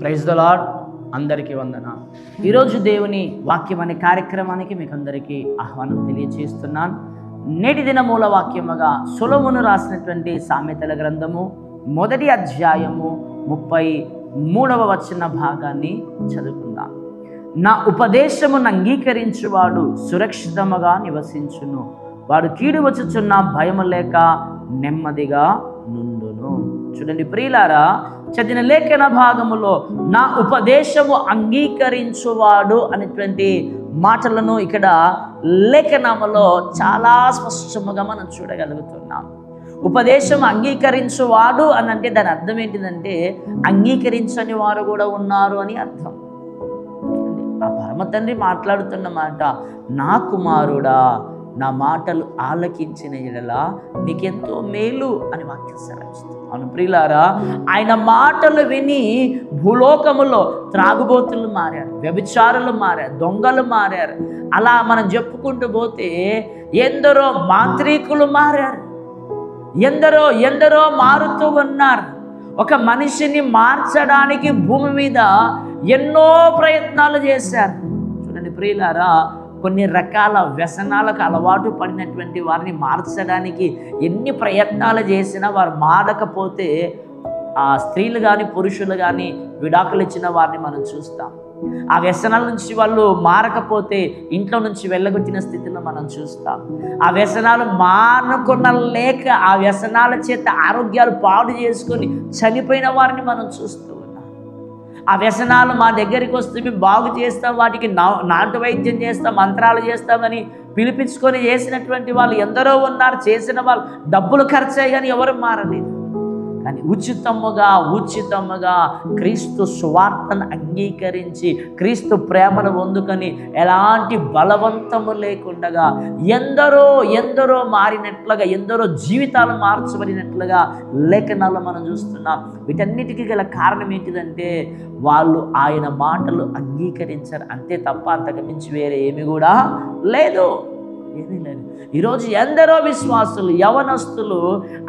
Praise the lord. అందరికీ వందనాలు. ఈరోజు దేవుని వాక్యం అనే కార్యక్రమానికి మీకు అందరికీ ఆహ్వానం తెలియజేస్తున్నాను. నేటి దిన మూల వాక్యముగా సొలొమోను రాసినటువంటి సామెతల గ్రంథము 1వ అధ్యాయము 33వ వచన భాగాన్ని చదువుకుందాం. నా ఉపదేశమును అంగీకరించువాడు సురక్షితముగా నివసించును, వాడు కీడు వచ్చుచున్న భయము లేక నెమ్మదిగా నుండును. చూడండి ప్రియులారా, చదివిన లేఖన భాగములో నా ఉపదేశము అంగీకరించువాడు అనేటువంటి మాటలను ఇక్కడ లేఖనములో చాలా స్పష్టముగా మనం చూడగలుగుతున్నాం. ఉపదేశం అంగీకరించువాడు అని అంటే దాని అర్థం ఏంటిదంటే అంగీకరించని వారు కూడా ఉన్నారు అని అర్థం. ఆ పరమ తండ్రి మాట్లాడుతున్న మాట, నా కుమారుడా నా మాటలు ఆలకించిన యెడల నీకెంతో మేలు అని వాక్యం సెలవిస్తుంది. అవును ప్రియులారా, ఆయన మాటలు విని భూలోకములో త్రాగుబోతులు మారారు, వ్యభిచారులు మారారు, దొంగలు మారారు. అలా మనం చెప్పుకుంటూ పోతే ఎందరో మాంత్రికులు మారారు, ఎందరో మారుతూ ఉన్నారు. ఒక మనిషిని మార్చడానికి భూమి మీద ఎన్నో ప్రయత్నాలు చేశారు. చూడండి ప్రియులారా, కొన్ని రకాల వ్యసనాలకు అలవాటు పడినటువంటి వారిని మార్చడానికి ఎన్ని ప్రయత్నాలు చేసినా వారు మారకపోతే ఆ స్త్రీలు కానీ పురుషులు కానీ విడాకులు ఇచ్చిన వారిని మనం చూస్తాం. ఆ వ్యసనాల నుంచి వాళ్ళు మారకపోతే ఇంట్లో నుంచి వెళ్ళగొట్టిన స్థితిలో మనం చూస్తాం. ఆ వ్యసనాలు మానుకున్న లేక ఆ వ్యసనాల చేత ఆరోగ్యాలు పాడు చేసుకొని చనిపోయిన వారిని మనం చూస్తూ ఉన్నాం. ఆ వ్యసనాలు మా దగ్గరికి వస్తే మేము బాగు చేస్తాం, వాటికి నాటు వైద్యం చేస్తాం, మంత్రాలు చేస్తామని పిలిపించుకొని చేసినటువంటి వాళ్ళు ఎందరో ఉన్నారు. చేసిన వాళ్ళు డబ్బులు ఖర్చయ్యి కానీ ఎవరు మారలేదు. కానీ ఉచితముగా క్రీస్తు సువార్తను అంగీకరించి క్రీస్తు ప్రేమను పొందుకొని ఎలాంటి బలవంతము లేకుండా ఎందరో మారినట్లుగా, ఎందరో జీవితాలు మార్చబడినట్లుగా లేఖనాల్లో మనం చూస్తున్నాం. వీటన్నిటికీ గల కారణం ఏంటిదంటే వాళ్ళు ఆయన మాటలు అంగీకరించారు, అంతే తప్ప అంతకు మించి వేరే ఏమి కూడా లేదు. ఈరోజు ఎందరో విశ్వాసులు, యవనస్తులు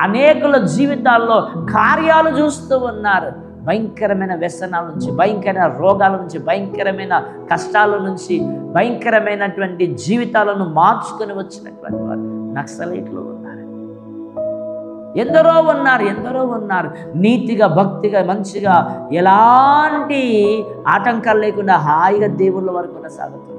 అనేకుల జీవితాల్లో కార్యాలు చూస్తూ ఉన్నారు. భయంకరమైన వ్యసనాల నుంచి, భయంకరమైన రోగాల నుంచి, భయంకరమైన కష్టాల నుంచి, భయంకరమైనటువంటి జీవితాలను మార్చుకొని వచ్చినటువంటి వారు నక్సలైట్లు ఉన్నారు. ఎందరో ఉన్నారు. నీతిగా, భక్తిగా, మంచిగా, ఎలాంటి ఆటంకాలు లేకుండా హాయిగా దేవుళ్ళ వరకు కొనసాగుతున్నారు.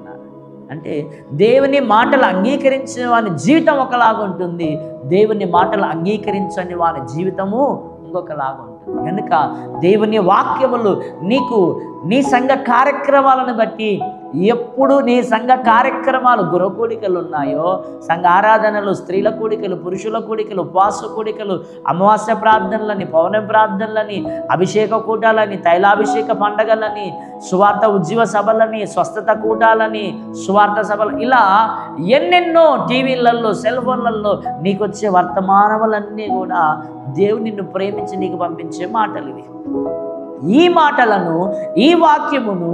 అంటే దేవుని మాటలు అంగీకరించిన వాని జీవితం ఒకలాగా ఉంటుంది, దేవుని మాటలు అంగీకరించని వాని జీవితము ఇంకొకలాగా ఉంటుంది. కనుక దేవుని వాక్యములు నీకు నీ సంఘ కార్యక్రమాలను బట్టి ఎప్పుడు నీ సంఘ కార్యక్రమాలు గృహ కూడికలు ఉన్నాయో, సంఘ ఆరాధనలు, స్త్రీల కూడికలు, పురుషుల కూడికలు, ఉపవాస కూడికలు, అమావాస్య ప్రార్థనలని, పౌర్ణమి ప్రార్థనలని, అభిషేక కూటాలని, తైలాభిషేక పండగలని, సువార్త ఉజ్జీవ సభలని, స్వస్థత కూటాలని, సువార్త సభలు, ఇలా ఎన్నెన్నో టీవీలలో, సెల్ ఫోన్లలో నీకు వచ్చే వర్తమానములన్నీ కూడా దేవుడు నిన్ను ప్రేమించి నీకు పంపించే మాటలు ఇవి. ఈ మాటలను, ఈ వాక్యమును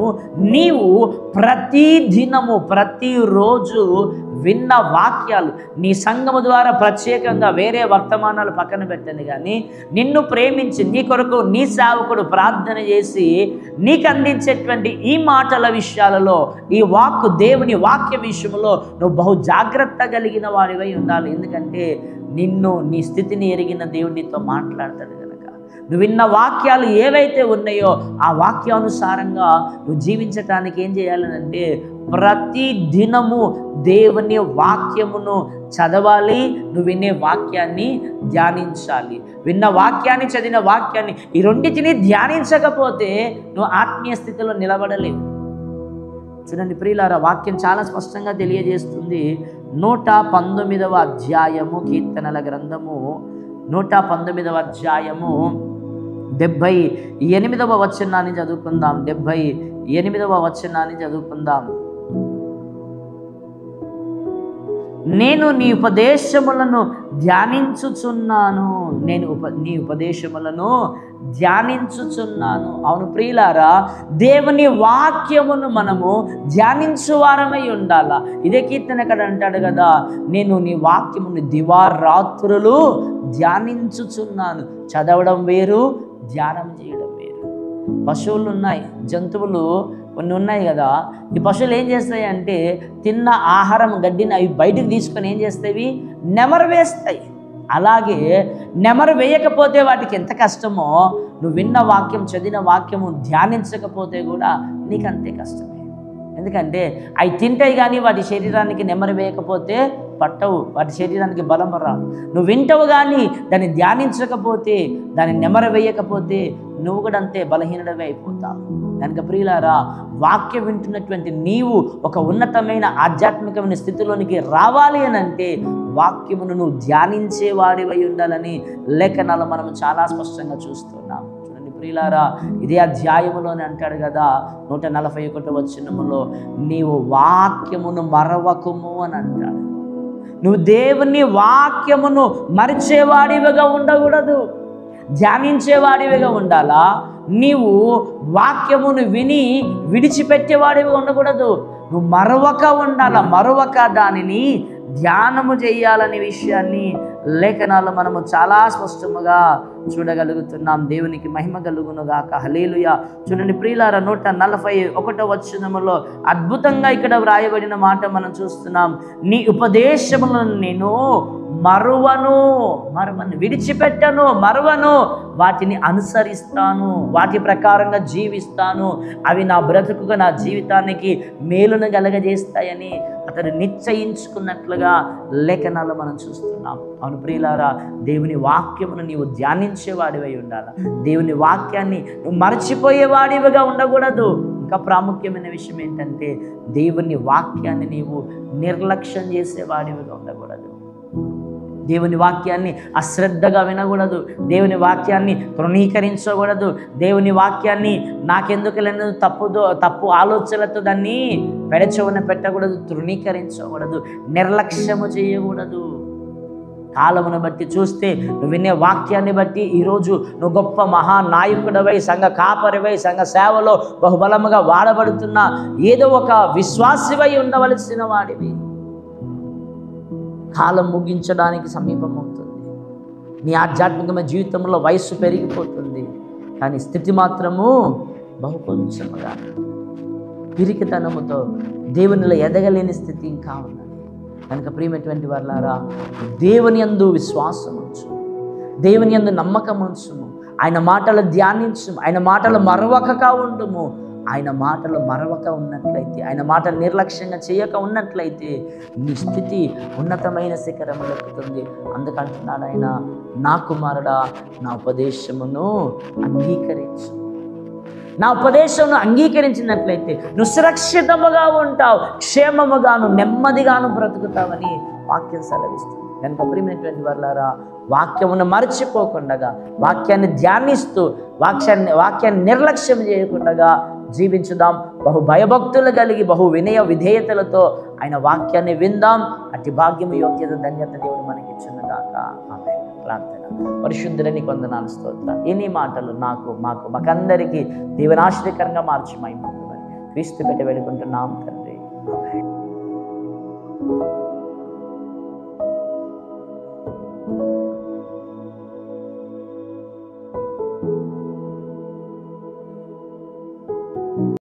నీవు ప్రతిదినము, ప్రతిరోజు విన్న వాక్యాలు నీ సంఘము ద్వారా ప్రత్యేకంగా వేరే వర్తమానాలు పక్కన పెట్టండి, కానీ నిన్ను ప్రేమించి నీ కొరకు నీ సేవకుడు ప్రార్థన చేసి నీకు అందించేటువంటి ఈ మాటల విషయాలలో, ఈ దేవుని వాక్య విషయంలో నువ్వు బహు జాగ్రత్త కలిగిన వాడివై ఉండాలి. ఎందుకంటే నీ స్థితిని ఎరిగిన దేవుడు నీతో మాట్లాడతాడు. నువ్వు విన్న వాక్యాలు ఏవైతే ఉన్నాయో ఆ వాక్యానుసారంగా నువ్వు జీవించటానికి ఏం చేయాలంటే ప్రతి దినము దేవుని వాక్యమును చదవాలి, నువ్వు వినే వాక్యాన్ని ధ్యానించాలి. విన్న వాక్యాన్ని, చదివిన వాక్యాన్ని, ఈ రెండింటిని ధ్యానించకపోతే నువ్వు ఆత్మీయ స్థితిలో నిలబడలేవు. చూడండి ప్రియులారా, వాక్యం చాలా స్పష్టంగా తెలియజేస్తుంది. 119వ అధ్యాయము కీర్తనల గ్రంథము 119వ అధ్యాయము 78వ వచనాన్ని చదువుకుందాం. 78వ వచనాన్ని చదువుకుందాం. నేను నీ ఉపదేశములను ధ్యానించుచున్నాను, నీ ఉపదేశములను ధ్యానించుచున్నాను. అవును ప్రియులారా, దేవుని వాక్యమును మనము ధ్యానించువారమై ఉండాలా. ఇదే కీర్తన ఇక్కడ అంటాడు కదా, నేను నీ వాక్యమును దివారాత్రులు ధ్యానించుచున్నాను. చదవడం వేరు, ధ్యానం చేయడం వేరు. పశువులు ఉన్నాయి, జంతువులు కొన్ని ఉన్నాయి కదా. ఈ పశువులు ఏం చేస్తాయి అంటే తిన్న ఆహారం గడ్డిని అవి బయటకు తీసుకొని ఏం చేస్తాయి, నెమరు వేస్తాయి. అలాగే నెమరు వేయకపోతే వాటికి ఎంత కష్టమో, నువ్వు విన్న వాక్యం, చదివిన వాక్యము ధ్యానించకపోతే కూడా నీకు అంతే కష్టమే. ఎందుకంటే అవి తింటాయి కానీ వాటి శరీరానికి నెమరు వేయకపోతే పట్టవు, వాటి శరీరానికి బలం రాదు. నువ్వు వింటావు కానీ దాన్ని ధ్యానించకపోతే, దాన్ని నెమరు వేయకపోతే నువ్వు కూడా అంతే బలహీనుడవే అయిపోతావు. కనుక ప్రియులారా, వాక్యం వింటున్నటువంటి నీవు ఒక ఉన్నతమైన ఆధ్యాత్మికమైన స్థితిలోనికి రావాలి అని అంటే వాక్యమును నువ్వు ధ్యానించేవాడివై ఉండాలని లేఖనాలు మనం చాలా స్పష్టంగా చూస్తున్నాం. చూడండి ప్రియులారా, ఇదే అధ్యాయములోనే అంటాడు కదా 141వ వచనములో, నీవు వాక్యమును మరవకుము అని అంటాడు. నువ్వు దేవుని వాక్యమును మరిచేవాడివిగా ఉండకూడదు, ధ్యానించేవాడివిగా ఉండాలా. నీవు వాక్యమును విని విడిచిపెట్టేవాడివిగా ఉండకూడదు, నువ్వు మరవక ఉండాలా. మరవక దానిని ధ్యానము చేయాలనే విషయాన్ని లేఖనాల్లో మనము చాలా స్పష్టముగా చూడగలుగుతున్నాం. దేవునికి మహిమ కలుగునుగాక. హల్లెలూయా. చూడండి ప్రియులారా, 141వ వచనములో అద్భుతంగా ఇక్కడ వ్రాయబడిన మాట మనం చూస్తున్నాం. నీ ఉపదేశములను నేను మరువను, విడిచిపెట్టను, మరువను, వాటిని అనుసరిస్తాను, వాటి ప్రకారంగా జీవిస్తాను. అవి నా బ్రతుకుగా, నా జీవితానికి మేలును కలగజేస్తాయని అతడు నిశ్చయించుకున్నట్లుగా లేఖనాలు మనం చూస్తున్నాం. అవును ప్రియులారా, దేవుని వాక్యమును నీవు ధ్యానించేవాడివై ఉండాలి. దేవుని వాక్యాన్ని నువ్వు మర్చిపోయేవాడివిగా ఉండకూడదు. ఇంకా ప్రాముఖ్యమైన విషయం ఏంటంటే దేవుని వాక్యాన్ని నీవు నిర్లక్ష్యం చేసేవాడివిగా ఉండకూడదు. దేవుని వాక్యాన్ని అశ్రద్ధగా వినకూడదు, దేవుని వాక్యాన్ని తృణీకరించకూడదు, దేవుని వాక్యాన్ని నాకెందుకు లేని తప్పు ఆలోచనలతో దాన్ని పెడచెవున పెట్టకూడదు, తృణీకరించకూడదు, నిర్లక్ష్యము చేయకూడదు. కాలమును బట్టి చూస్తే నువ్వు వినే వాక్యాన్ని బట్టి ఈరోజు నువ్వు గొప్ప మహానాయకుడవై, సంఘ కాపరివై, సంఘ సేవలో బహుబలముగా వాడబడుతున్న ఏదో ఒక విశ్వాసివై ఉండవలసిన వాడివి. కాలం ముగించడానికి సమీపం అవుతుంది. నీ ఆధ్యాత్మికమైన జీవితంలో వయస్సు పెరిగిపోతుంది, కానీ స్థితి మాత్రము బహు కొంచెముగా పిరికితనముతో దేవునిలో ఎదగలేని స్థితి ఇంకా ఉన్నది. కనుక ప్రియమైనటువంటి వారలారా, దేవుని యందు విశ్వాసం ఉంచు, దేవుని యందు నమ్మకం ఉంచుము, ఆయన మాటలు ధ్యానించుము, ఆయన మాటలు మరవకగా ఉండుము. ఆయన మాటలు మరవక ఉన్నట్లయితే, ఆయన మాటలు నిర్లక్ష్యంగా చేయక ఉన్నట్లయితే నీ స్థితి ఉన్నతమైన శిఖరములెక్కుతుంది. అందుకంటున్నాడు ఆయన, నా కుమారుడా, నా ఉపదేశమును అంగీకరించు. నా ఉపదేశమును అంగీకరించినట్లయితే నువ్వు సురక్షితముగా ఉంటావు, క్షేమముగాను నెమ్మదిగాను బ్రతుకుతావని వాక్యం సెలవిస్తుంది. కనుక ప్రియమైనటువంటి వారలారా, వాక్యమును మర్చిపోకుండా, వాక్యాన్ని ధ్యానిస్తూ, వాక్యాన్ని నిర్లక్ష్యం చేయకుండా జీవించుదాం. బహు భయభక్తులు కలిగి, బహు వినయ విధేయతలతో ఆయన వాక్యాన్ని విందాం. అతి భాగ్యము, యోగ్యత, ధన్యత దేవుడు మనకి ఇచ్చునుగాక. ఆమేన్. ప్రార్థన. పరిశుద్ధులని వందనాలు, స్తోత్రం. ఎన్ని మాటలు మాకందరికీ దీవెనాశ్రయకరంగా మార్చి మహిమ పొందుమని క్రీస్తు పెట్టి వేడుకుంటున్నాం తండ్రి. ఆమేన్.